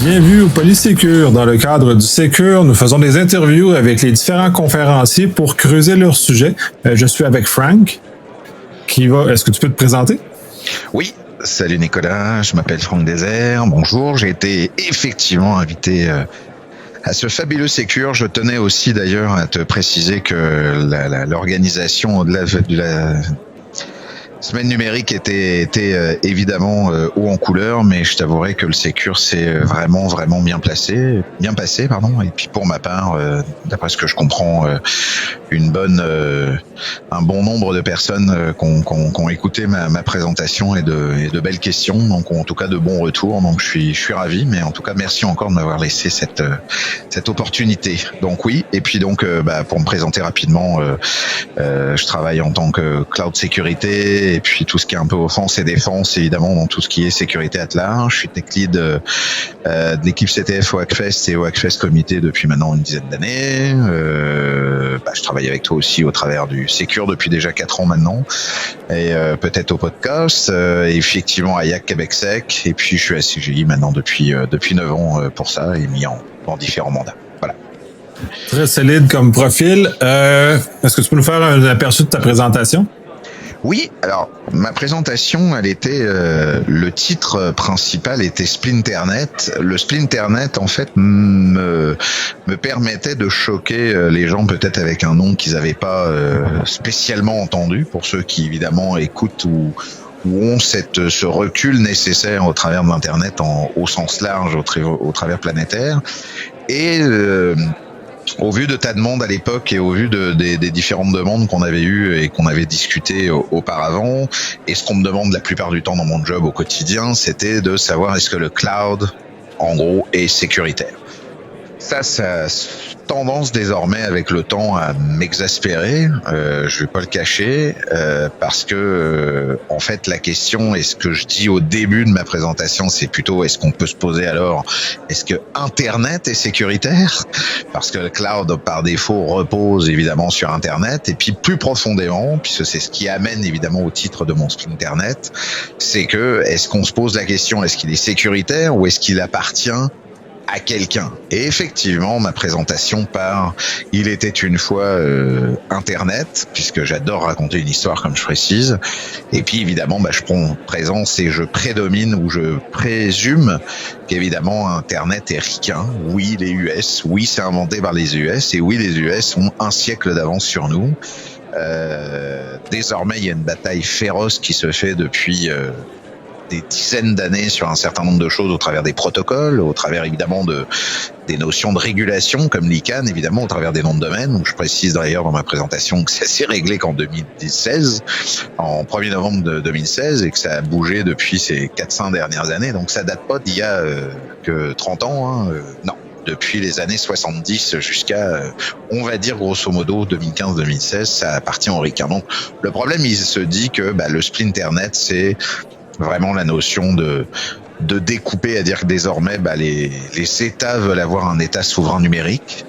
Bienvenue au Polysécure. Dans le cadre du Sécure, nous faisons des interviews avec les différents conférenciers pour creuser leur sujet. Je suis avec Frank. Est-ce que tu peux te présenter? Oui, salut Nicolas, je m'appelle Franck Désert. Bonjour, j'ai été effectivement invité à ce fabuleux Sécure. Je tenais aussi d'ailleurs à te préciser que l'organisation au-delà de la semaine numérique était évidemment haut en couleur, mais je t'avouerai que le Sécure c'est vraiment bien passé, pardon. Et puis pour ma part, d'après ce que je comprends, un bon nombre de personnes qui ont écouté ma présentation et de belles questions, donc en tout cas de bons retours. Donc je suis ravi, mais en tout cas merci encore de m'avoir laissé cette opportunité. Donc oui, et puis donc pour me présenter rapidement, je travaille en tant que cloud sécurité. Et puis tout ce qui est un peu offense et défense, évidemment, dans tout ce qui est sécurité at large. Je suis tech lead de l'équipe CTF au Hackfest et au Hackfest Comité depuis maintenant une dizaine d'années. Je travaille avec toi aussi au travers du Sécure depuis déjà 4 ans maintenant, et peut-être au podcast, et effectivement à YAC Québec Sec, et puis je suis à CGI maintenant depuis 9 ans pour ça, et mis en différents mandats. Voilà. Très solide comme profil. Est-ce que tu peux nous faire un aperçu de ta présentation? Oui, alors ma présentation, elle était le titre principal était Splinternet. Le Splinternet, en fait, me permettait de choquer les gens peut-être avec un nom qu'ils n'avaient pas spécialement entendu, pour ceux qui évidemment écoutent ou ont ce recul nécessaire au travers de l'internet au sens large, au travers planétaire. Et au vu de ta demande à l'époque et au vu des différentes demandes qu'on avait eues et qu'on avait discutées auparavant, et ce qu'on me demande la plupart du temps dans mon job au quotidien, c'était de savoir est-ce que le cloud, en gros, est sécuritaire. Ça a tendance désormais avec le temps à m'exaspérer, je vais pas le cacher, parce que en fait la question, et ce que je dis au début de ma présentation, c'est plutôt est-ce qu'on peut se poser alors, est-ce que Internet est sécuritaire? Parce que le cloud par défaut repose évidemment sur Internet, et puis plus profondément, puisque c'est ce qui amène évidemment au titre de mon Splinternet, c'est que est-ce qu'on se pose la question, est-ce qu'il est sécuritaire ou est-ce qu'il appartient à quelqu'un? Et effectivement, ma présentation part il était une fois Internet, puisque j'adore raconter une histoire comme je précise, et puis évidemment je prends présence et je prédomine ou je présume qu'évidemment Internet est ricain. Oui, les US, oui, c'est inventé par les US, et oui, les US ont un siècle d'avance sur nous. Désormais, il y a une bataille féroce qui se fait depuis des dizaines d'années sur un certain nombre de choses au travers des protocoles, au travers évidemment des notions de régulation comme l'ICANN, évidemment au travers des noms de domaine, où je précise d'ailleurs dans ma présentation que ça s'est réglé qu'en 2016, en 1er novembre 2016, et que ça a bougé depuis ces 4-5 dernières années, donc ça date pas d'il y a que 30 ans, non. Depuis les années 70 jusqu'à, on va dire grosso modo 2015-2016, ça appartient aux ricains. Donc le problème, il se dit que le Splinternet, c'est vraiment la notion de découper, à dire que désormais les États veulent avoir un État souverain numérique,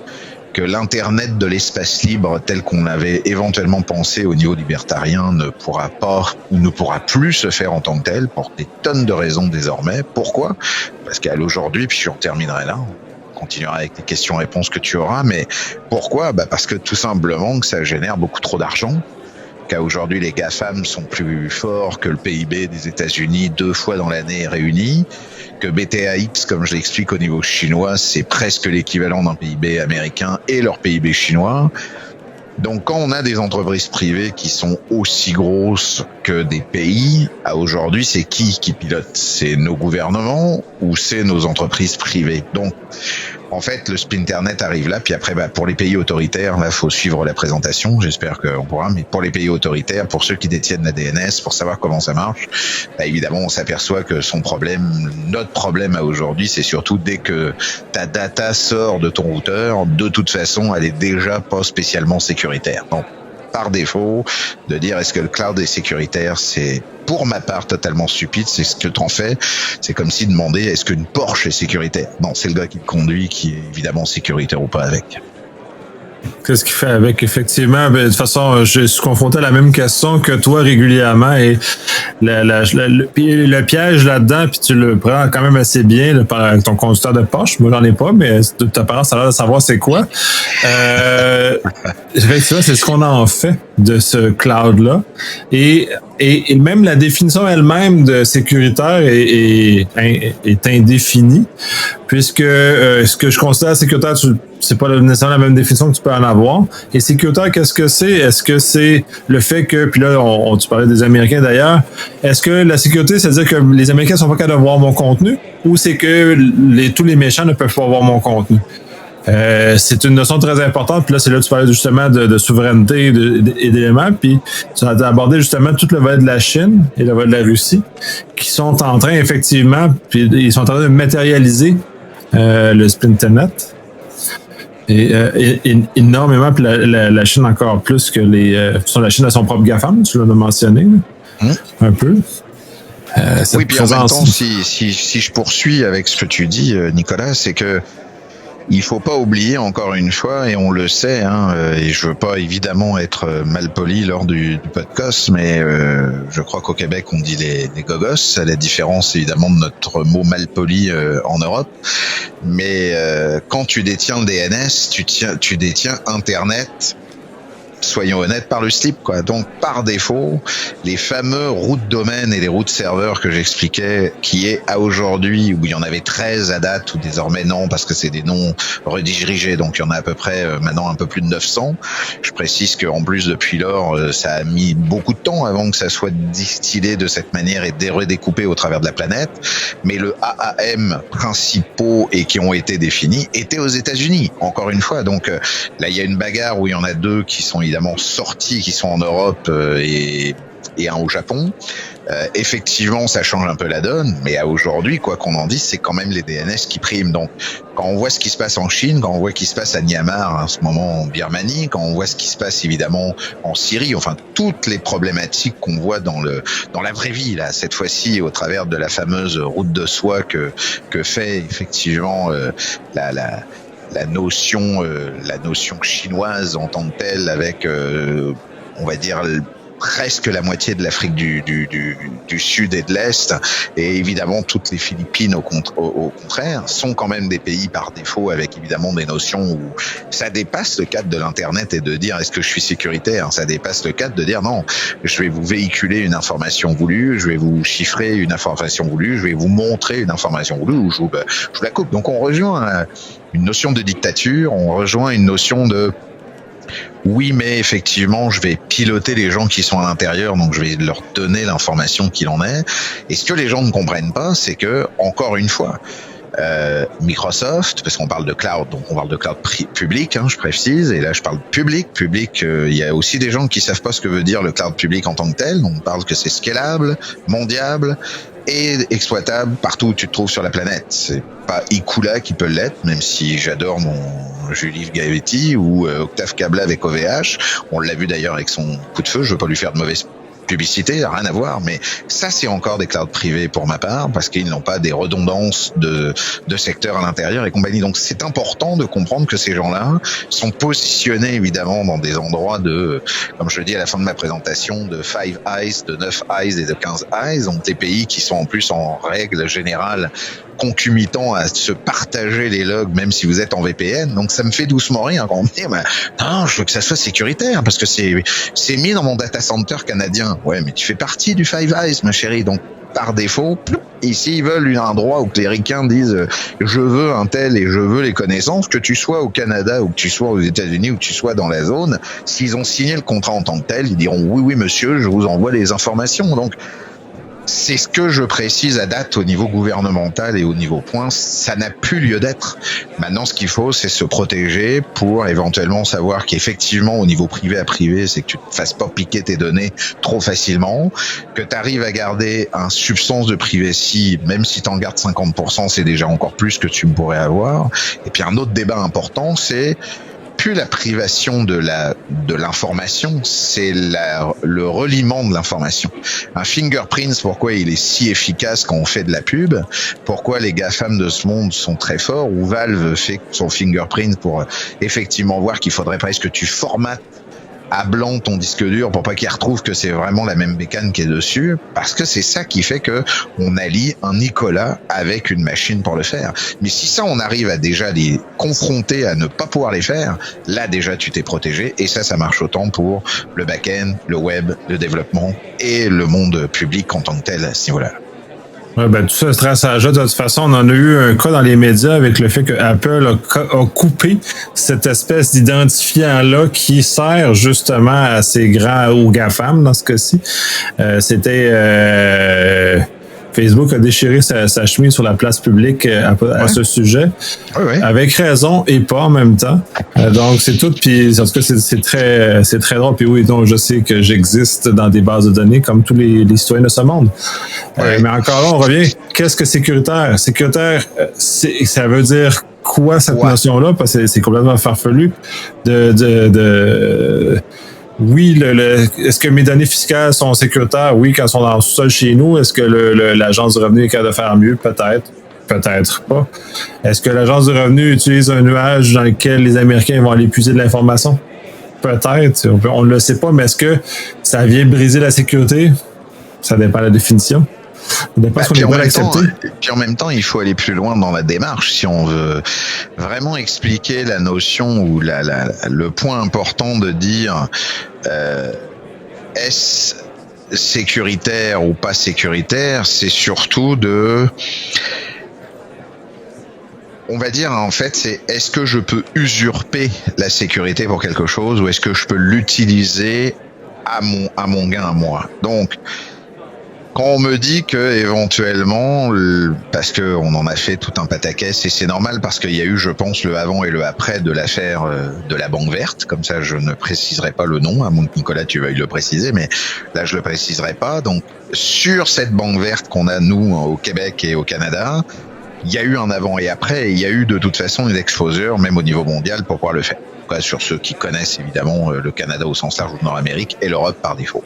que l'internet de l'espace libre tel qu'on l'avait éventuellement pensé au niveau libertarien ne pourra pas ou ne pourra plus se faire en tant que tel pour des tonnes de raisons désormais. Pourquoi? Parce qu'à l'aujourd'hui, puis je terminerai là, on continuera avec les questions-réponses que tu auras, mais pourquoi? Parce que tout simplement que ça génère beaucoup trop d'argent. Aujourd'hui, les GAFAM sont plus forts que le PIB des États-Unis 2 fois dans l'année réunis, que BTAX, comme je l'explique au niveau chinois, c'est presque l'équivalent d'un PIB américain et leur PIB chinois. Donc quand on a des entreprises privées qui sont aussi grosses que des pays, aujourd'hui, c'est qui pilote? C'est nos gouvernements ou c'est nos entreprises privées? Donc en fait, le Splinternet arrive là, puis après, pour les pays autoritaires, là, faut suivre la présentation, j'espère qu'on pourra, mais pour les pays autoritaires, pour ceux qui détiennent la DNS, pour savoir comment ça marche, évidemment, on s'aperçoit que notre problème à aujourd'hui, c'est surtout dès que ta data sort de ton routeur, de toute façon, elle est déjà pas spécialement sécuritaire. Donc, par défaut, de dire est-ce que le cloud est sécuritaire, c'est pour ma part totalement stupide. C'est ce que t'en fais. C'est comme si demander est-ce qu'une Porsche est sécuritaire. Non, c'est le gars qui le conduit qui est évidemment sécuritaire ou pas avec. Qu'est-ce qu'il fait avec? Effectivement, ben, de toute façon, je suis confronté à la même question que toi régulièrement et le piège là-dedans, puis tu le prends quand même assez bien là, par ton conducteur de poche. Moi, j'en ai pas, mais de ta parole, ça a l'air de savoir c'est quoi. Effectivement, c'est ce qu'on en fait de ce cloud-là. Et même la définition elle-même de sécuritaire est indéfinie, puisque ce que je considère sécuritaire, c'est pas nécessairement la même définition que tu peux en avoir. Et sécuritaire, qu'est-ce que c'est? Est-ce que c'est le fait que, puis là, tu parlais des Américains d'ailleurs, est-ce que la sécurité, c'est-à-dire que les Américains sont pas capables de voir mon contenu, ou c'est que tous les méchants ne peuvent pas voir mon contenu? C'est une notion très importante. Puis là, c'est là que tu parlais justement de souveraineté et d'éléments. Puis tu as abordé justement tout le volet de la Chine et le volet de la Russie qui sont en train, effectivement, puis ils sont en train de matérialiser le Splinternet. Et énormément, puis la Chine encore plus que la Chine a son propre GAFAM, tu l'as mentionné, un peu. Oui, puis en même temps, si je poursuis avec ce que tu dis, Nicolas, c'est que il faut pas oublier encore une fois, et on le sait, et je veux pas évidemment être malpoli lors du podcast, mais je crois qu'au Québec on dit les gogos, à la différence évidemment de notre mot malpoli en Europe. Mais quand tu détiens le DNS, tu détiens Internet. Soyons honnêtes, par le slip, quoi. Donc, par défaut, les fameux routes domaines et les routes serveurs que j'expliquais, qui est à aujourd'hui, où il y en avait 13 à date, ou désormais non, parce que c'est des noms redirigés, donc il y en a à peu près maintenant un peu plus de 900. Je précise qu'en plus, depuis lors, ça a mis beaucoup de temps avant que ça soit distillé de cette manière et redécoupé au travers de la planète. Mais le AAM principaux et qui ont été définis étaient aux États-Unis, encore une fois. Donc, là, il y a une bagarre où il y en a deux qui sont évidemment sortis, qui sont en Europe et un au Japon. Effectivement, ça change un peu la donne, mais à aujourd'hui, quoi qu'on en dise, c'est quand même les DNS qui priment. Donc, quand on voit ce qui se passe en Chine, quand on voit ce qui se passe à Myanmar en ce moment en Birmanie, quand on voit ce qui se passe évidemment en Syrie, enfin toutes les problématiques qu'on voit dans la vraie vie là, cette fois-ci au travers de la fameuse route de soie que fait effectivement la notion chinoise en tant que telle, avec on va dire presque la moitié de l'Afrique du Sud et de l'Est, et évidemment toutes les Philippines au contraire, sont quand même des pays par défaut avec évidemment des notions où ça dépasse le cadre de l'Internet et de dire est-ce que je suis sécuritaire, ça dépasse le cadre de dire non, je vais vous véhiculer une information voulue, je vais vous chiffrer une information voulue, je vais vous montrer une information voulue, ou je vous la coupe. Donc on rejoint une notion de dictature, on rejoint une notion de oui, mais effectivement, je vais piloter les gens qui sont à l'intérieur, donc je vais leur donner l'information qu'il en est. Et ce que les gens ne comprennent pas, c'est que, encore une fois, Microsoft, parce qu'on parle de cloud, donc on parle de cloud public, je précise, et là je parle public. Il y a aussi des gens qui savent pas ce que veut dire le cloud public en tant que tel, donc on parle que c'est scalable, mondial et exploitable partout où tu te trouves sur la planète. C'est pas Ikula qui peut l'être, même si j'adore mon Julie Gavetti ou Octave Kabla avec OVH. On l'a vu d'ailleurs avec son coup de feu, je veux pas lui faire de mauvaise publicité, rien à voir, mais ça c'est encore des clouds privés pour ma part, parce qu'ils n'ont pas des redondances de secteurs à l'intérieur et compagnie. Donc c'est important de comprendre que ces gens-là sont positionnés évidemment dans des endroits de, comme je le dis à la fin de ma présentation, de 5 eyes, de 9 eyes et de 15 eyes, donc des pays qui sont en plus en règle générale concomitant à se partager les logs, même si vous êtes en VPN. Donc ça me fait doucement rire quand on me dit non, je veux que ça soit sécuritaire parce que c'est mis dans mon data center canadien. Ouais, mais tu fais partie du Five Eyes, ma chérie. Donc par défaut, ici ils veulent un endroit où que les ricains disent je veux un tel et je veux les connaissances, que tu sois au Canada ou que tu sois aux États-Unis ou que tu sois dans la zone, s'ils ont signé le contrat en tant que tel, ils diront oui monsieur, je vous envoie les informations. Donc c'est ce que je précise à date au niveau gouvernemental et au niveau point, ça n'a plus lieu d'être. Maintenant, ce qu'il faut, c'est se protéger pour éventuellement savoir qu'effectivement, au niveau privé à privé, c'est que tu te fasses pas piquer tes données trop facilement, que tu arrives à garder un substance de privacy, même si tu en gardes 50%, c'est déjà encore plus que tu pourrais avoir. Et puis un autre débat important, c'est plus la privation de l'information, c'est le reliement de l'information. Un fingerprint, pourquoi il est si efficace quand on fait de la pub, pourquoi les GAFAM de ce monde sont très forts, ou Valve fait son fingerprint pour effectivement voir qu'il faudrait presque que tu formates à blanc ton disque dur pour pas qu'il retrouve que c'est vraiment la même bécane qui est dessus, parce que c'est ça qui fait que on allie un Nicolas avec une machine pour le faire. Mais si ça, on arrive à déjà les confronter à ne pas pouvoir les faire, là déjà tu t'es protégé, et ça marche autant pour le back-end, le web, le développement et le monde public en tant que tel à ce niveau-là. Ouais, ben, tout ce traçage-là, de toute façon, on en a eu un cas dans les médias avec le fait que Apple a coupé cette espèce d'identifiant-là qui sert justement à ces grands, aux GAFAM dans ce cas-ci. Facebook a déchiré sa chemise sur la place publique à ce sujet, avec raison et pas en même temps. Donc c'est tout. Puis en tout cas c'est très drôle. Puis oui, donc je sais que j'existe dans des bases de données comme tous les citoyens de ce monde. Mais encore là, on revient. Qu'est-ce que sécuritaire? Sécuritaire, ça veut dire quoi cette notion-là? Parce que c'est complètement farfelu oui, est-ce que mes données fiscales sont sécuritaires? Oui, quand elles sont dans le sous-sol chez nous. Est-ce que l'Agence du revenu est capable de faire mieux? Peut-être. Peut-être pas. Est-ce que l'Agence du revenu utilise un nuage dans lequel les Américains vont aller puiser de l'information? Peut-être. On ne le sait pas, mais est-ce que ça vient briser la sécurité? Ça dépend de la définition. Puis en même temps, il faut aller plus loin dans la démarche si on veut vraiment expliquer la notion ou le point important de dire est-ce sécuritaire ou pas sécuritaire, c'est surtout on va dire en fait, c'est est-ce que je peux usurper la sécurité pour quelque chose ou est-ce que je peux l'utiliser à mon gain à moi. Donc quand on me dit que éventuellement, parce que on en a fait tout un pataquès, et c'est normal parce qu'il y a eu, je pense, le avant et le après de l'affaire de la banque verte. Comme ça, je ne préciserai pas le nom, à moins que Nicolas tu veuilles le préciser, mais là je le préciserai pas. Donc sur cette banque verte qu'on a nous au Québec et au Canada, il y a eu un avant et après, et il y a eu de toute façon une exposure, même au niveau mondial, pour pouvoir le faire. En tout cas, sur ceux qui connaissent évidemment le Canada au sens large ou Nord-Amérique et l'Europe par défaut.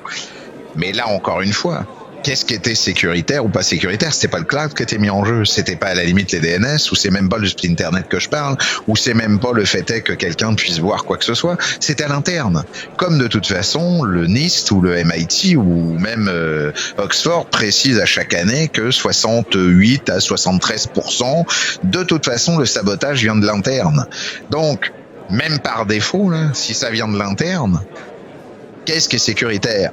Mais là encore une fois, qu'est-ce qui était sécuritaire ou pas sécuritaire? C'était pas le cloud qui était mis en jeu, c'était pas à la limite les DNS, ou c'est même pas le split internet que je parle, ou c'est même pas le fait est que quelqu'un puisse voir quoi que ce soit, c'était à l'interne. Comme de toute façon, le NIST ou le MIT ou même Oxford précise à chaque année que 68 à 73%, de toute façon, le sabotage vient de l'interne. Donc, même par défaut, là, si ça vient de l'interne, qu'est-ce qui est sécuritaire?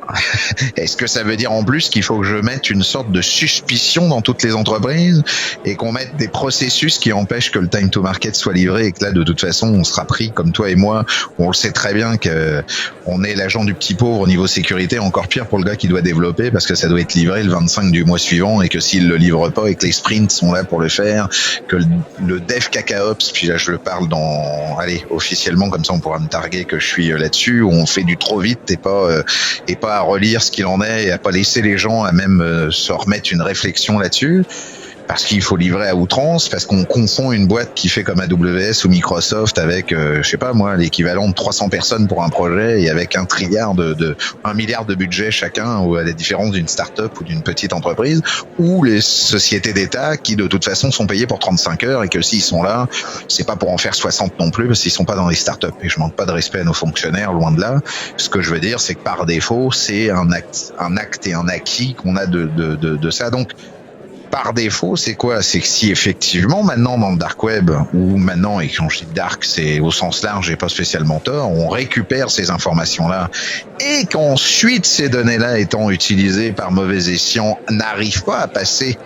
Est-ce que ça veut dire en plus qu'il faut que je mette une sorte de suspicion dans toutes les entreprises et qu'on mette des processus qui empêchent que le time to market soit livré et que là, de toute façon, on sera pris comme toi et moi, on le sait très bien que on est l'agent du petit pauvre au niveau sécurité, encore pire pour le gars qui doit développer parce que ça doit être livré le 25 du mois suivant et que s'il le livre pas et que les sprints sont là pour le faire, que le dev cacaops, puis là je le parle officiellement comme ça on pourra me targuer que je suis là-dessus, où on fait du trop vite et pas à relire ce qu'il en est et à pas laisser les gens à même se remettre une réflexion là-dessus, parce qu'il faut livrer à outrance, parce qu'on confond une boîte qui fait comme AWS ou Microsoft avec, je sais pas moi, l'équivalent de 300 personnes pour un projet et avec 1 milliard de budget chacun, ou à la différence d'une start-up ou d'une petite entreprise, ou les sociétés d'État qui de toute façon sont payées pour 35 heures et que s'ils sont là, c'est pas pour en faire 60 non plus, parce qu'ils sont pas dans les start-up. Et je manque pas de respect à nos fonctionnaires, loin de là. Ce que je veux dire, c'est que par défaut, c'est un acte et un acquis qu'on a de ça. Donc, par défaut, c'est quoi? C'est que si effectivement, maintenant dans le dark web, ou maintenant, et quand je dis dark, c'est au sens large et pas spécialement tort, on récupère ces informations-là, et qu'ensuite ces données-là étant utilisées par mauvais escient, n'arrivent pas à passer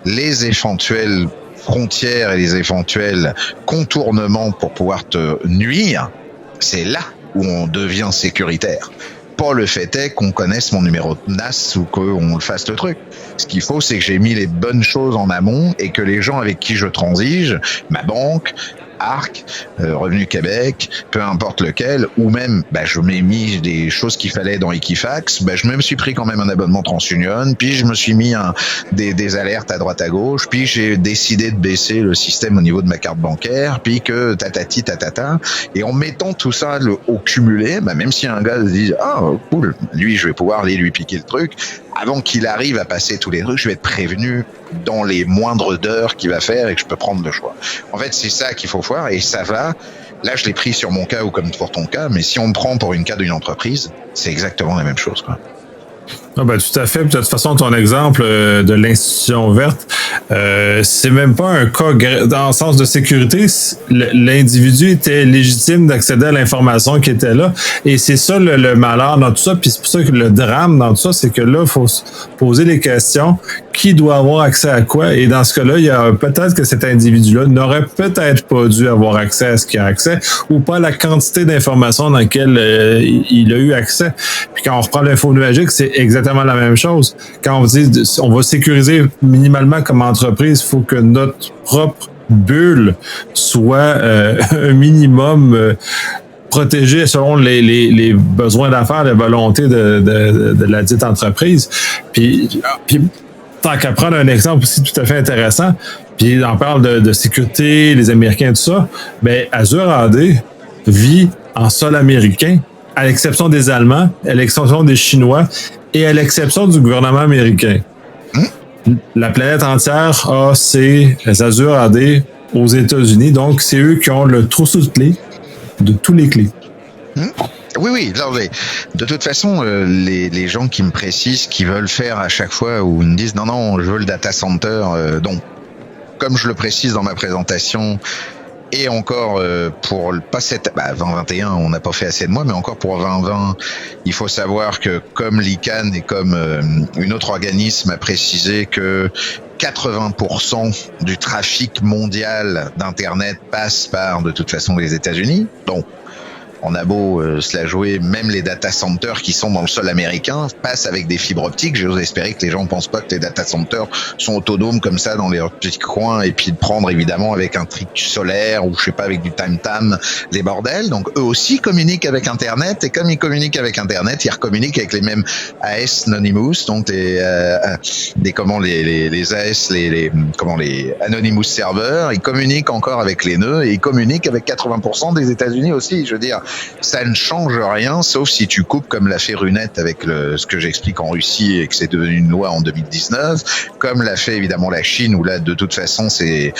les éventuelles frontières et les éventuels contournements pour pouvoir te nuire, c'est là où on devient sécuritaire. Pas le fait est qu'on connaisse mon numéro de NAS ou qu'on le fasse le truc. Ce qu'il faut, c'est que j'ai mis les bonnes choses en amont et que les gens avec qui je transige, ma banque, Arc, Revenu Québec, peu importe lequel, ou même je m'ai mis des choses qu'il fallait dans Equifax, je me suis pris quand même un abonnement TransUnion, puis je me suis mis des alertes à droite à gauche, puis j'ai décidé de baisser le système au niveau de ma carte bancaire, puis que tatati tatata, et en mettant tout ça au cumulé, même si un gars se dit cool, lui je vais pouvoir aller lui piquer le truc, avant qu'il arrive à passer tous les trucs, je vais être prévenu dans les moindres heures qu'il va faire et que je peux prendre le choix. En fait, c'est ça qu'il faut voir et ça va. Là, je l'ai pris sur mon cas ou comme pour ton cas, mais si on me prend pour une cas d'une entreprise, c'est exactement la même chose, quoi. Ah tout à fait. De toute façon, ton exemple de l'institution verte, c'est même pas un cas dans le sens de sécurité. L'individu était légitime d'accéder à l'information qui était là. Et c'est ça le malheur dans tout ça. Puis c'est pour ça que le drame dans tout ça, c'est que là, il faut se poser les questions. Qui doit avoir accès à quoi? Et dans ce cas-là, il y a peut-être que cet individu-là n'aurait peut-être pas dû avoir accès à ce qu'il a accès ou pas la quantité d'informations dans laquelle il a eu accès. Puis quand on reprend l'info nuagique, c'est exactement la même chose. Quand on dit on va sécuriser minimalement comme entreprise, il faut que notre propre bulle soit un minimum protégée selon les besoins d'affaires, les volontés de la dite entreprise. Puis tant qu'à prendre un exemple aussi tout à fait intéressant, puis on parle de sécurité, les Américains, tout ça, Azure AD vit en sol américain, à l'exception des Allemands, à l'exception des Chinois et à l'exception du gouvernement américain. La planète entière a ses Azure AD aux États-Unis, donc c'est eux qui ont le trousseau de clés de tous les clés. Oui. De toute façon, les gens qui me précisent qu'ils veulent faire à chaque fois ou ils me disent non, je veux le data center. Donc, comme je le précise dans ma présentation, et encore pour pas cette 2021, on n'a pas fait assez de mois, mais encore pour 2020, il faut savoir que comme l'ICANN et comme une autre organisme a précisé que 80% du trafic mondial d'Internet passe par, de toute façon, les États-Unis. Donc, on a beau se la jouer, même les data centers qui sont dans le sol américain passent avec des fibres optiques. J'ose espérer que les gens ne pensent pas que les data centers sont autonomes comme ça dans les petits coins et puis de prendre évidemment avec un truc solaire ou je sais pas avec du time les bordels. Donc eux aussi communiquent avec Internet et comme ils communiquent avec Internet, ils recommuniquent avec les mêmes AS Anonymous, donc les AS, les Anonymous serveurs. Ils communiquent encore avec les nœuds et ils communiquent avec 80% des États-Unis aussi. Je veux dire, ça ne change rien, sauf si tu coupes comme l'a fait Runet avec ce que j'explique en Russie et que c'est devenu une loi en 2019, comme l'a fait évidemment la Chine où là de toute façon c'est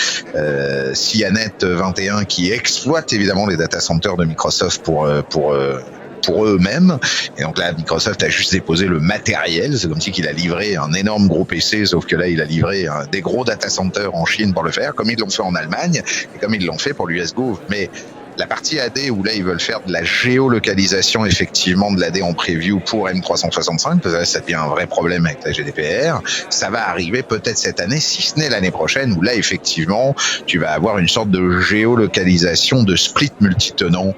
Cyanet 21 qui exploite évidemment les data centers de Microsoft pour eux-mêmes. Et donc là, Microsoft a juste déposé le matériel. C'est comme si qu'il a livré un énorme gros PC, sauf que là, il a livré des gros data centers en Chine pour le faire, comme ils l'ont fait en Allemagne et comme ils l'ont fait pour l'US-Gov. Mais la partie AD où là ils veulent faire de la géolocalisation effectivement de l'AD en preview pour M365, parce que là ça devient un vrai problème avec la GDPR, ça va arriver peut-être cette année, si ce n'est l'année prochaine, où là effectivement tu vas avoir une sorte de géolocalisation de split multitenant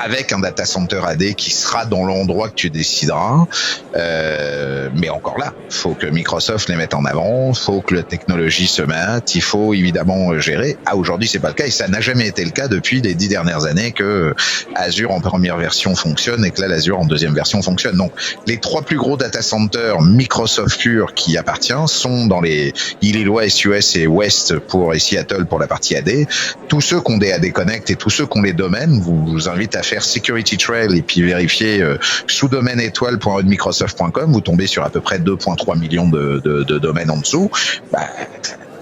avec un data center AD qui sera dans l'endroit que tu décideras. Mais encore là, faut que Microsoft les mette en avant, faut que la technologie se mette, il faut évidemment gérer. Aujourd'hui, c'est pas le cas et ça n'a jamais été le cas depuis les 10 dernières années que Azure en première version fonctionne et que là, l'Azure en deuxième version fonctionne. Donc, les 3 plus gros data centers Microsoft pur qui appartiennent sont dans les Illinois, SUS et West et Seattle pour la partie AD. Tous ceux qui ont des AD Connect et tous ceux qui ont les domaines, vous invite à faire Security Trail et puis vérifier sous-domaine étoile.microsoft.com, vous tombez sur à peu près 2,3 millions de domaines en dessous.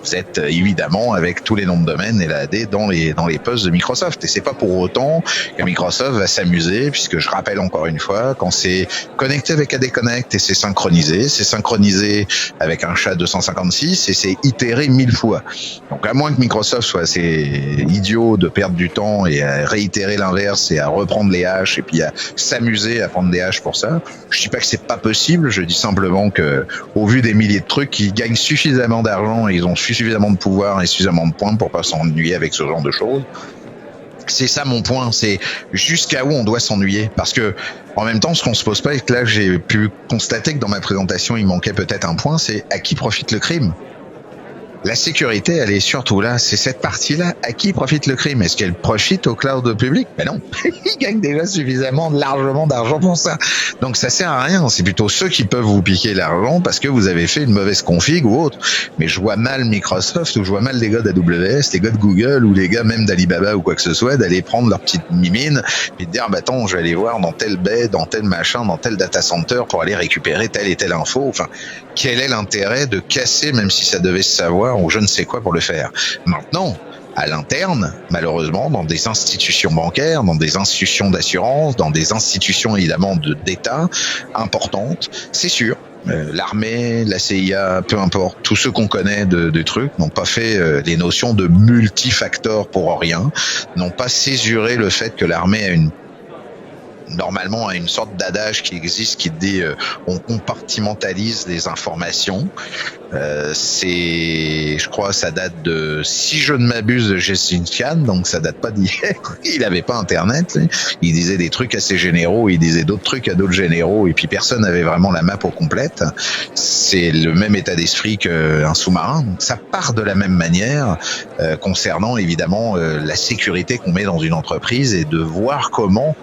Vous êtes évidemment avec tous les noms de domaines et la AD dans les postes de Microsoft. Et c'est pas pour autant que Microsoft va s'amuser, puisque je rappelle encore une fois, quand c'est connecté avec AD Connect et c'est synchronisé avec un SHA-256 et c'est itéré 1000 fois. Donc à moins que Microsoft soit assez idiot de perdre du temps et à réitérer l'inverse et à reprendre les haches et puis à s'amuser à prendre des haches pour ça, je dis pas que c'est pas possible, je dis simplement que au vu des milliers de trucs, ils gagnent suffisamment d'argent et ils ont suffisamment de pouvoir et suffisamment de points pour pas s'ennuyer avec ce genre de choses. C'est ça mon point, c'est jusqu'à où on doit s'ennuyer. Parce que, en même temps, ce qu'on se pose pas, et que là j'ai pu constater que dans ma présentation il manquait peut-être un point, c'est à qui profite le crime. La sécurité, elle est surtout là. C'est cette partie-là. À qui profite le crime? Est-ce qu'elle profite au cloud public? Ben non. Ils gagnent déjà suffisamment, largement d'argent pour ça. Donc ça sert à rien. C'est plutôt ceux qui peuvent vous piquer l'argent parce que vous avez fait une mauvaise config ou autre. Mais je vois mal Microsoft ou je vois mal les gars d'AWS, les gars de Google ou les gars même d'Alibaba ou quoi que ce soit d'aller prendre leur petite mimine et de dire, bah attends, je vais aller voir dans tel baie, dans tel machin, dans tel data center pour aller récupérer telle et telle info. Enfin, quel est l'intérêt de casser, même si ça devait se savoir, ou je ne sais quoi pour le faire. Maintenant, à l'interne, malheureusement, dans des institutions bancaires, dans des institutions d'assurance, dans des institutions évidemment d'État importantes, c'est sûr. L'armée, la CIA, peu importe, tous ceux qu'on connaît de trucs n'ont pas fait les notions de multifactor pour rien, n'ont pas césuré le fait que l'armée a normalement une sorte d'adage qui existe qui dit on compartimentalise les informations. Je crois, ça date de, si je ne m'abuse, de Gengis Khan, donc ça date pas d'hier. Il avait pas Internet, il disait des trucs à ses généraux, il disait d'autres trucs à d'autres généraux, et puis personne n'avait vraiment la map au complète. C'est le même état d'esprit qu'un sous-marin. Donc ça part de la même manière concernant évidemment la sécurité qu'on met dans une entreprise et de voir comment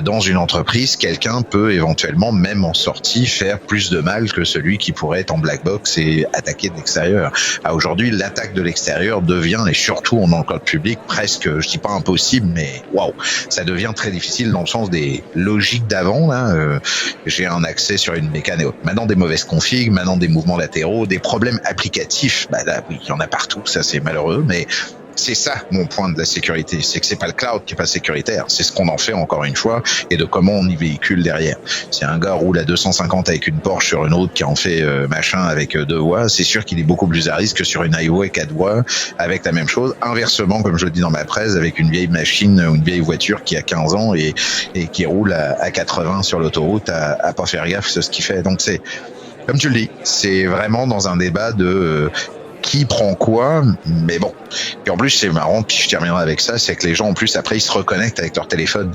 dans une entreprise quelqu'un peut éventuellement, même en sortie, faire plus de mal que celui qui pourrait être en black box et attaquer de l'extérieur. Aujourd'hui, l'attaque de l'extérieur devient, et surtout en cloud public, presque, je dis pas impossible, mais waouh, ça devient très difficile dans le sens des logiques d'avant. Là, j'ai un accès sur une mécanique. Maintenant, des mauvaises configs, maintenant des mouvements latéraux, des problèmes applicatifs. Bah là, oui, il y en a partout. Ça, c'est malheureux, mais c'est ça mon point de la sécurité, c'est que c'est pas le cloud qui est pas sécuritaire, c'est ce qu'on en fait encore une fois et de comment on y véhicule derrière. Si un gars roule à 250 avec une Porsche sur une route qui en fait machin avec 2 voies, c'est sûr qu'il est beaucoup plus à risque que sur une highway 4 voies avec la même chose. Inversement, comme je le dis dans ma presse, avec une vieille machine ou une vieille voiture qui a 15 ans et qui roule à 80 sur l'autoroute à pas faire gaffe c'est ce qu'il fait. Donc c'est, comme tu le dis, c'est vraiment dans un débat de qui prend quoi, mais bon. Et en plus, c'est marrant, puis je terminerai avec ça, c'est que les gens, en plus, après, ils se reconnectent avec leur téléphone.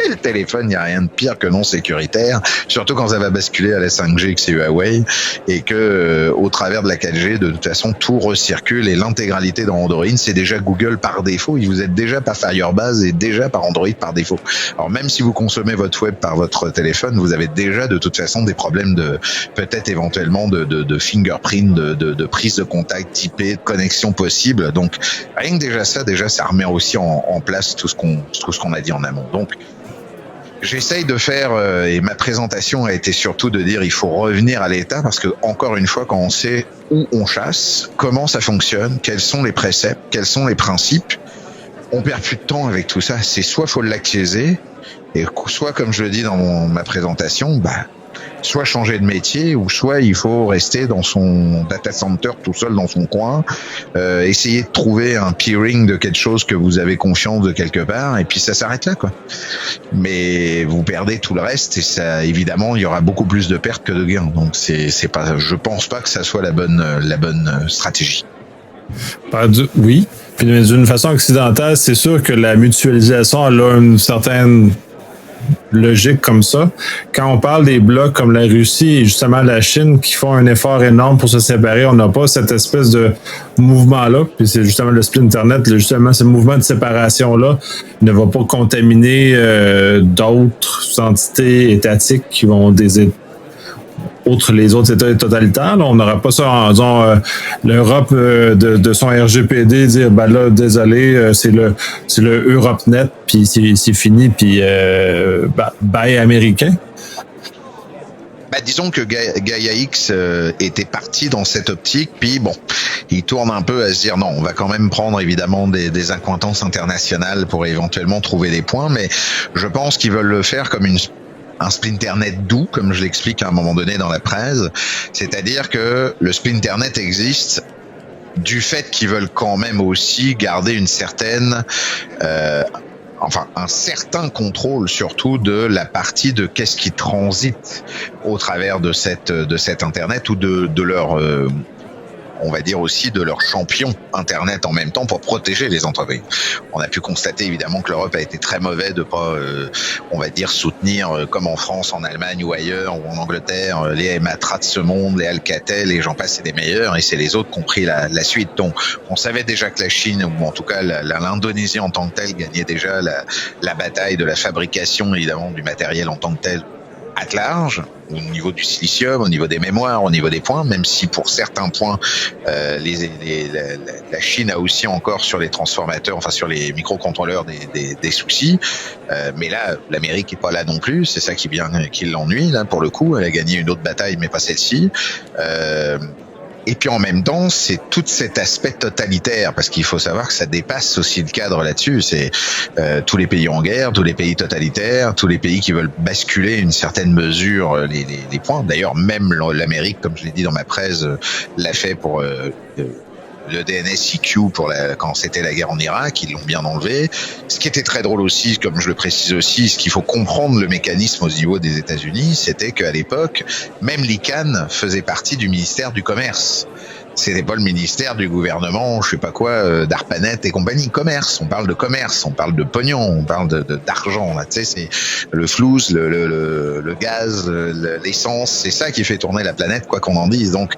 Et le téléphone, il n'y a rien de pire que non sécuritaire, surtout quand ça va basculer à la 5G que c'est Huawei, et que au travers de la 4G, de toute façon, tout recircule et l'intégralité dans Android, c'est déjà Google par défaut. Vous êtes déjà par Firebase et déjà par Android par défaut. Alors même si vous consommez votre web par votre téléphone, vous avez déjà de toute façon des problèmes de peut-être éventuellement de fingerprint, de prise de contact typée, de connexion possible. Donc rien que déjà ça remet aussi en place tout ce qu'on a dit en amont. Donc j'essaye de faire, et ma présentation a été surtout de dire il faut revenir à l'état parce que encore une fois, quand on sait où on chasse, comment ça fonctionne, quels sont les préceptes, quels sont les principes, on perd plus de temps avec tout ça. C'est soit faut l'acquiescer, et soit comme je le dis dans ma présentation, soit changer de métier ou soit il faut rester dans son data center tout seul dans son coin, essayer de trouver un peering de quelque chose que vous avez confiance de quelque part et puis ça s'arrête là quoi. Mais vous perdez tout le reste et ça évidemment il y aura beaucoup plus de pertes que de gains. Donc c'est pas, je pense pas que ça soit la bonne stratégie. Oui, puis d'une façon occidentale, c'est sûr que la mutualisation elle a une certaine logique comme ça. Quand on parle des blocs comme la Russie et justement la Chine qui font un effort énorme pour se séparer, on n'a pas cette espèce de mouvement-là. Puis c'est justement le split Internet, justement ce mouvement de séparation-là ne va pas contaminer d'autres entités étatiques qui vont outre les autres États totalitaires. Là, on n'aura pas ça en disant l'Europe de son RGPD dire là désolé c'est le EuropeNet puis c'est fini puis bye américain. Disons que Gaia X était parti dans cette optique, puis bon, il tourne un peu à se dire non, on va quand même prendre évidemment des accointances internationales pour éventuellement trouver des points, mais je pense qu'ils veulent le faire comme un Splinternet doux, comme je l'explique à un moment donné dans la presse, c'est-à-dire que le Splinternet existe du fait qu'ils veulent quand même aussi garder une certaine un certain contrôle surtout de la partie de qu'est-ce qui transite au travers de cet internet ou de leur on va dire aussi de leurs champions Internet en même temps pour protéger les entreprises. On a pu constater évidemment que l'Europe a été très mauvais de pas, on va dire, soutenir comme en France, en Allemagne ou ailleurs ou en Angleterre les Matra de ce monde, les Alcatel, et j'en passe, c'est des meilleurs, et c'est les autres qui ont pris la suite. Donc on savait déjà que la Chine, ou en tout cas l'Indonésie en tant que telle, gagnait déjà la bataille de la fabrication évidemment du matériel en tant que tel à large, au niveau du silicium, au niveau des mémoires, au niveau des points, même si pour certains points, la Chine a aussi encore sur les transformateurs, enfin sur les microcontrôleurs des soucis. Mais là, l'Amérique est pas là non plus. C'est ça qui l'ennuie là pour le coup. Elle a gagné une autre bataille, mais pas celle-ci. Et puis en même temps, c'est tout cet aspect totalitaire, parce qu'il faut savoir que ça dépasse aussi le cadre là-dessus. C'est tous les pays en guerre, tous les pays totalitaires, tous les pays qui veulent basculer une certaine mesure les points. D'ailleurs, même l'Amérique, comme je l'ai dit dans ma presse, l'a fait pour le DNSIQ quand c'était la guerre en Irak, ils l'ont bien enlevé. Ce qui était très drôle aussi, comme je le précise aussi, ce qu'il faut comprendre le mécanisme au niveau des États-Unis, c'était qu'à l'époque, même l'ICANN faisait partie du ministère du Commerce. C'était pas le ministère du gouvernement, je sais pas quoi, d'Arpanet et compagnie. Commerce, on parle de commerce, on parle de pognon, on parle d'argent. Là, tu sais, c'est le flouze, le gaz, l'essence, c'est ça qui fait tourner la planète, quoi qu'on en dise. Donc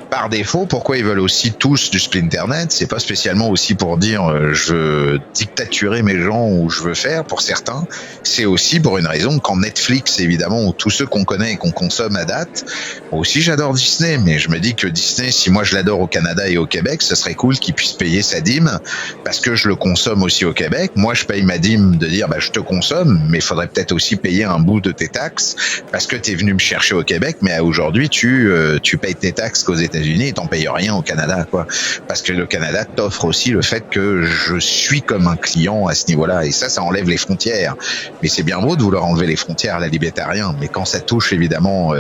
par défaut, pourquoi ils veulent aussi tous du Splinternet? C'est pas spécialement aussi pour dire je veux dictaturer mes gens ou je veux faire, pour certains. C'est aussi pour une raison quand Netflix, évidemment, ou tous ceux qu'on connaît et qu'on consomme à date. Moi aussi, j'adore Disney, mais je me dis que Disney, si moi je l'adore au Canada et au Québec, ce serait cool qu'il puisse payer sa dîme parce que je le consomme aussi au Québec. Moi, je paye ma dîme de dire je te consomme, mais il faudrait peut-être aussi payer un bout de tes taxes parce que tu es venu me chercher au Québec, mais aujourd'hui, tu payes tes taxes qu'aux États-Unis et t'en payes rien au Canada, quoi. Parce que le Canada t'offre aussi le fait que je suis comme un client à ce niveau-là, et ça enlève les frontières. Mais c'est bien beau de vouloir enlever les frontières à la libertarien, mais quand ça touche évidemment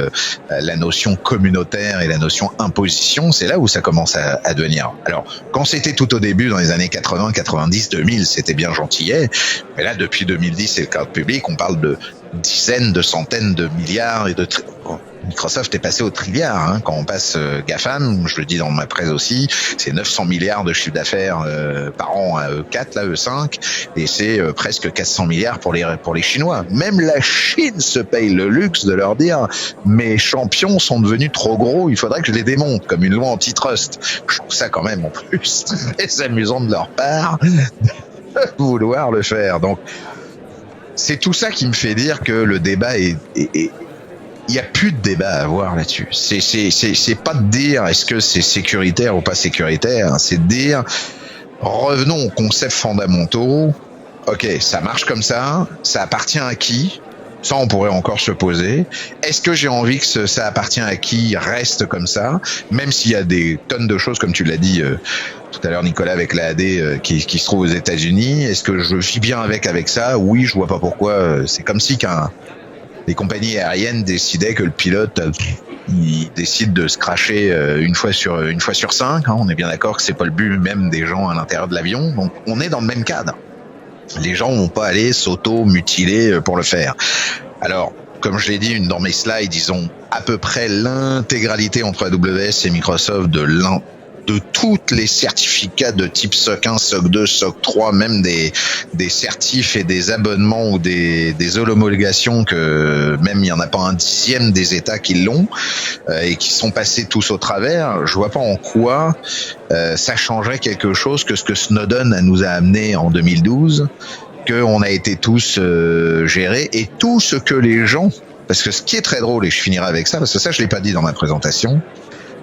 la notion communautaire et la notion imposition, c'est là où ça commence à devenir. Alors, quand c'était tout au début dans les années 80, 90, 2000, c'était bien gentillet, mais là depuis 2010 et le cloud public, on parle de dizaines, de centaines de milliards et de Microsoft est passé au trilliard, quand on passe GAFAM, je le dis dans ma presse aussi, c'est 900 milliards de chiffre d'affaires par an à E4, là, E5, et c'est presque 400 milliards pour les Chinois. Même la Chine se paye le luxe de leur dire mes champions sont devenus trop gros, il faudrait que je les démonte, comme une loi antitrust. Je trouve ça quand même en plus très amusant de leur part de vouloir le faire. Donc c'est tout ça qui me fait dire que le débat est il n'y a plus de débat à avoir là-dessus. C'est pas de dire est-ce que c'est sécuritaire ou pas sécuritaire, c'est de dire revenons aux concepts fondamentaux. Ok, ça marche comme ça appartient à qui? Ça, on pourrait encore se poser. Est-ce que j'ai envie que ça appartient à qui reste comme ça, même s'il y a des tonnes de choses, comme tu l'as dit tout à l'heure, Nicolas, avec la AD qui se trouve aux États-Unis. Est-ce que je vis bien avec ça? Oui, je vois pas pourquoi. C'est comme si les compagnies aériennes décidaient que le pilote il décide de se crasher une fois sur 5. On est bien d'accord que c'est pas le but même des gens à l'intérieur de l'avion. Donc on est dans le même cadre. Les gens vont pas aller s'auto-mutiler pour le faire. Alors, comme je l'ai dit dans mes slides, ils ont à peu près l'intégralité entre AWS et Microsoft de toutes les certificats de type SOC 1, SOC 2, SOC 3, même des certifs et des abonnements ou des homologations que même il y en a pas un dixième des États qui l'ont et qui sont passés tous au travers. Je vois pas en quoi ça changerait quelque chose que ce que Snowden nous a amené en 2012, qu'on a été tous gérés, et tout ce que les gens, parce que ce qui est très drôle, et je finirai avec ça, parce que ça je l'ai pas dit dans ma présentation.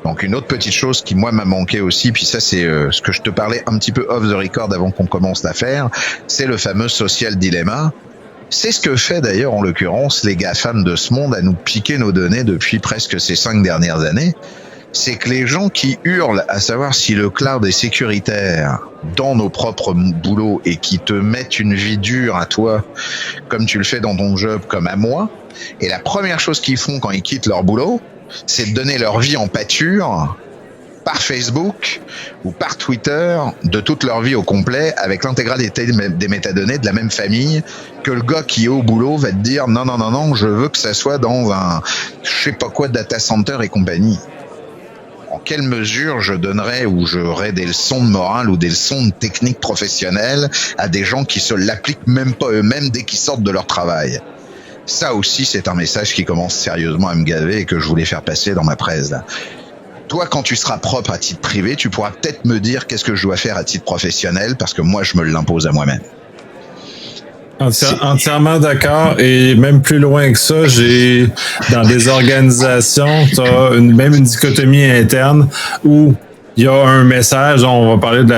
Donc une autre petite chose qui moi m'a manqué aussi, puis ça c'est ce que je te parlais un petit peu off the record avant qu'on commence l'affaire, c'est le fameux social dilemma. C'est ce que fait d'ailleurs en l'occurrence les GAFAM de ce monde à nous piquer nos données depuis presque ces 5 dernières années. C'est que les gens qui hurlent à savoir si le cloud est sécuritaire dans nos propres boulots et qui te mettent une vie dure à toi, comme tu le fais dans ton job, comme à moi, et la première chose qu'ils font quand ils quittent leur boulot, c'est de donner leur vie en pâture par Facebook ou par Twitter de toute leur vie au complet avec l'intégralité des métadonnées de la même famille, que le gars qui est au boulot va te dire non, je veux que ça soit dans un je sais pas quoi data center et compagnie. quelle mesure je donnerais ou j'aurais des leçons de morale ou des leçons de technique professionnelle à des gens qui se l'appliquent même pas eux-mêmes dès qu'ils sortent de leur travail. Ça aussi, c'est un message qui commence sérieusement à me gaver et que je voulais faire passer dans ma presse, là. Toi, quand tu seras propre à titre privé, tu pourras peut-être me dire qu'est-ce que je dois faire à titre professionnel, parce que moi, je me l'impose à moi-même. Entièrement d'accord, et même plus loin que ça, j'ai dans des organisations, t'as même une dichotomie interne où il y a un message, on va parler de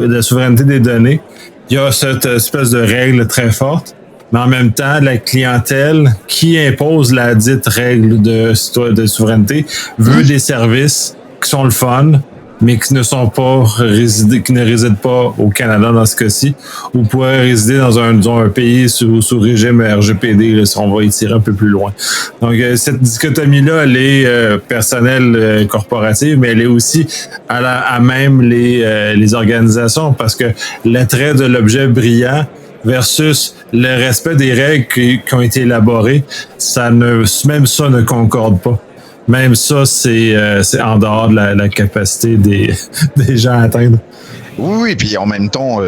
la souveraineté des données, il y a cette espèce de règle très forte, mais en même temps, la clientèle qui impose la dite règle de souveraineté veut des services qui sont le fun, mais qui ne sont pas qui ne résident pas au Canada dans ce cas-ci, ou pourraient résider dans un pays sous régime RGPD, là, si on va y tirer un peu plus loin. Donc, cette dichotomie-là, elle est personnelle, corporative, mais elle est aussi à même les organisations, parce que l'attrait de l'objet brillant versus le respect des règles qui ont été élaborées, même ça ne concorde pas. Même ça, c'est en dehors de la capacité des gens à atteindre. Oui, puis en même temps,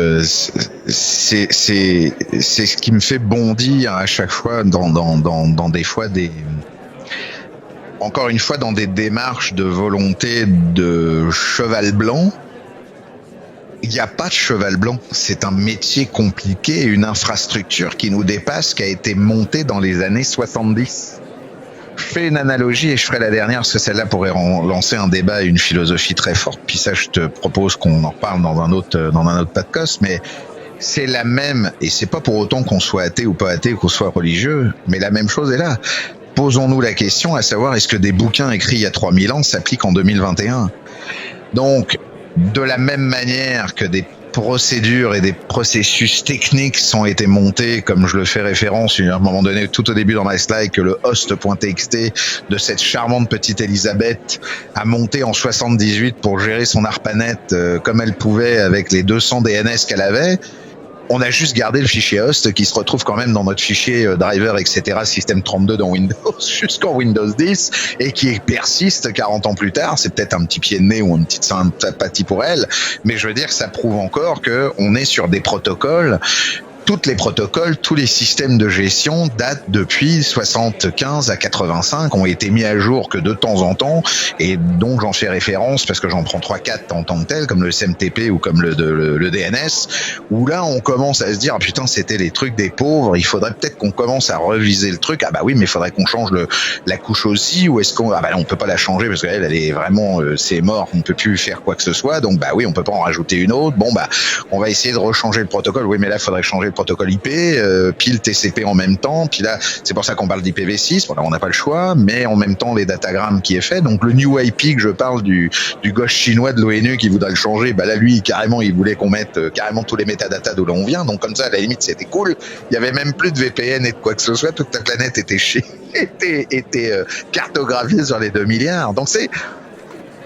c'est ce qui me fait bondir à chaque fois dans des fois encore une fois dans des démarches de volonté de cheval blanc. Il n'y a pas de cheval blanc. C'est un métier compliqué, une infrastructure qui nous dépasse, qui a été montée dans les années 70. Je fais une analogie et je ferai la dernière parce que celle-là pourrait lancer un débat et une philosophie très forte. Puis ça, je te propose qu'on en reparle dans un autre podcast. Mais c'est la même, et c'est pas pour autant qu'on soit athée ou pas athée, qu'on soit religieux, mais la même chose est là. Posons-nous la question à savoir, est-ce que des bouquins écrits il y a 3000 ans s'appliquent en 2021 ? Donc, de la même manière que des procédures et des processus techniques ont été montés, comme je le fais référence à un moment donné, tout au début dans ma slide, que le host.txt de cette charmante petite Elisabeth a monté en 78 pour gérer son ARPANET comme elle pouvait avec les 200 DNS qu'elle avait. On a juste gardé le fichier host qui se retrouve quand même dans notre fichier driver, etc., système 32 dans Windows jusqu'en Windows 10 et qui persiste 40 ans plus tard. C'est peut-être un petit pied de nez ou une petite sympathie pour elle, mais je veux dire que ça prouve encore que on est sur des protocoles. Tous les protocoles, tous les systèmes de gestion datent depuis 75 à 85, ont été mis à jour que de temps en temps, et donc j'en fais référence parce que j'en prends 3-4 en tant que tel, comme le SMTP ou comme le DNS, où là on commence à se dire, ah putain, c'était les trucs des pauvres, il faudrait peut-être qu'on commence à reviser le truc. Ah bah oui, mais il faudrait qu'on change la couche aussi, ou est-ce qu'on, ah bah là, on peut pas la changer parce qu'elle, elle est vraiment, c'est mort, on peut plus faire quoi que ce soit, donc bah oui, on peut pas en rajouter une autre. Bon bah, on va essayer de rechanger le protocole. Oui, mais là, il faudrait changer le protocole IP, puis le TCP en même temps, puis là, c'est pour ça qu'on parle d'IPv6, voilà, on n'a pas le choix, mais en même temps, les datagrammes qui est fait, donc le New IP que je parle du gauche chinois de l'ONU qui voudrait le changer, bah là, lui, carrément, il voulait qu'on mette carrément tous les métadatas d'où l'on vient, donc comme ça, à la limite, c'était cool, il y avait même plus de VPN et de quoi que ce soit, toute la planète était cartographiée sur les 2 milliards, donc c'est...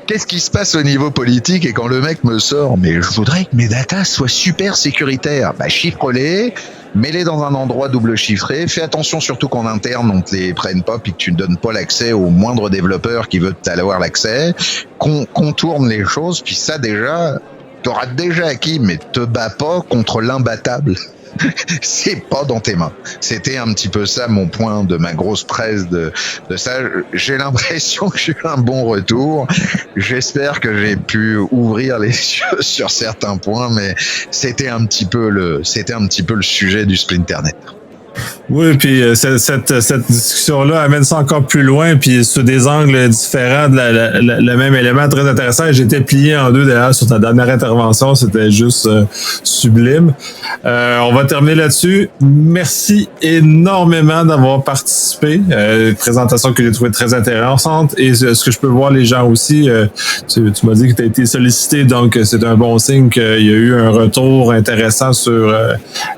Qu'est-ce qui se passe au niveau politique? Et quand le mec me sort, mais je voudrais que mes datas soient super sécuritaires, bah chiffre-les, mets-les dans un endroit double chiffré, fais attention surtout qu'en interne on te les prenne pas puis que tu ne donnes pas l'accès au moindre développeur qui veut avoir l'accès, contourne les choses, puis ça déjà, t'auras déjà acquis, mais te bats pas contre l'imbattable. C'est pas dans tes mains. C'était un petit peu ça mon point de ma grosse presse de ça. J'ai l'impression que j'ai eu un bon retour. J'espère que j'ai pu ouvrir les yeux sur certains points, mais c'était un petit peu le sujet du Splinternet. Oui, puis cette discussion-là amène ça encore plus loin, puis sous des angles différents de le même élément très intéressant. J'étais plié en deux d'ailleurs sur ta dernière intervention, c'était juste sublime. On va terminer là-dessus. Merci énormément d'avoir participé. Présentation que j'ai trouvée très intéressante, et ce que je peux voir les gens aussi, tu m'as dit que tu as été sollicité, donc c'est un bon signe qu'il y a eu un retour intéressant sur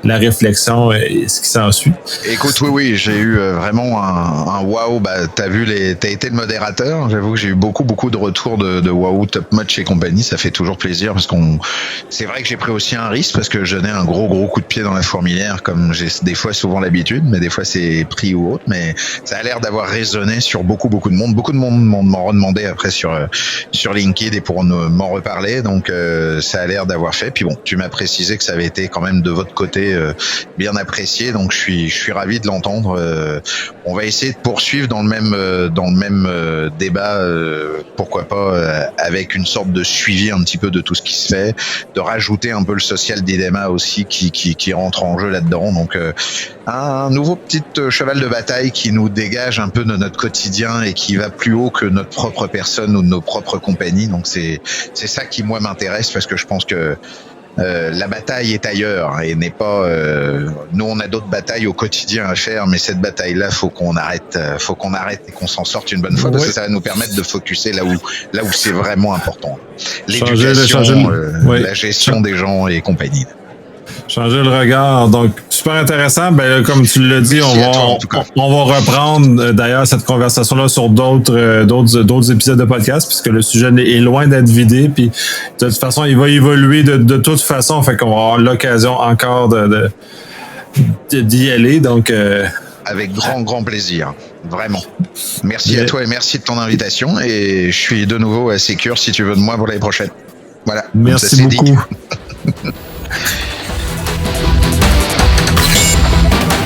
la réflexion et ce qui s'ensuit. suis. Écoute, oui, j'ai eu vraiment un waouh. Bah, t'as été le modérateur. J'avoue que j'ai eu beaucoup de retours de waouh, top match et compagnie. Ça fait toujours plaisir parce c'est vrai que j'ai pris aussi un risque parce que je donnais un gros coup de pied dans la fourmilière, comme j'ai des fois souvent l'habitude, mais des fois c'est pris ou autre. Mais ça a l'air d'avoir résonné sur beaucoup de monde. Beaucoup de monde m'en redemandé après sur LinkedIn et pour m'en reparler. Donc ça a l'air d'avoir fait. Puis bon, tu m'as précisé que ça avait été quand même de votre côté bien apprécié. Donc je suis ravi de l'entendre. On va essayer de poursuivre dans le même débat, pourquoi pas avec une sorte de suivi un petit peu de tout ce qui se fait, de rajouter un peu le social dilemma aussi qui rentre en jeu là-dedans. Donc un nouveau petit cheval de bataille qui nous dégage un peu de notre quotidien et qui va plus haut que notre propre personne ou de nos propres compagnies. Donc c'est ça qui moi m'intéresse parce que je pense que la bataille est ailleurs et n'est pas. Nous, on a d'autres batailles au quotidien à faire, mais cette bataille-là, faut qu'on arrête et qu'on s'en sorte une bonne fois parce que ça va nous permettre de focuser là où c'est vraiment important. L'éducation, la gestion des gens et compagnie. Changer le regard. Donc, super intéressant. Ben, comme tu l'as dit, on va reprendre d'ailleurs cette conversation-là sur d'autres épisodes de podcast, puisque le sujet est loin d'être vidé. Puis, de toute façon, il va évoluer de toute façon. Fait qu'on va avoir l'occasion encore d'y aller. Donc, avec grand plaisir. Vraiment. Merci à toi et merci de ton invitation. Et je suis de nouveau à Secure si tu veux de moi pour l'année prochaine. Voilà. Merci beaucoup.